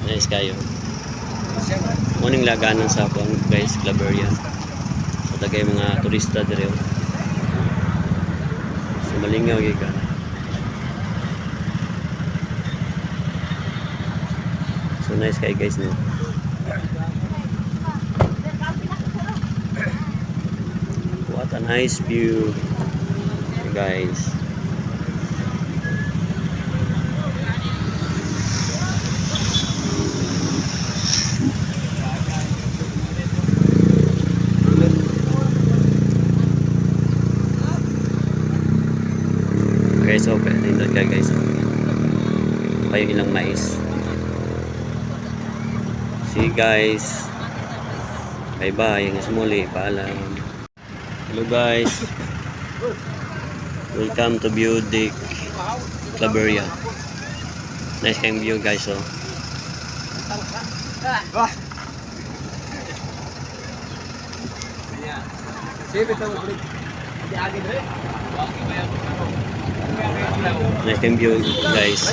Nice kayo. Muning laganan sa akong guys, Claveria. So tagay mga turista dire. So malingaw gyud ka. So nice kayo guys no. What a nice view, guys. Okay, so nindot ka guys. Pa yung ilang mais. See you guys. Bye bye. Hanggang sa muli. Paalam. Hello guys. Welcome to Budik Claveria. Nice kayong view guys. So. Nice kayong view guys. So.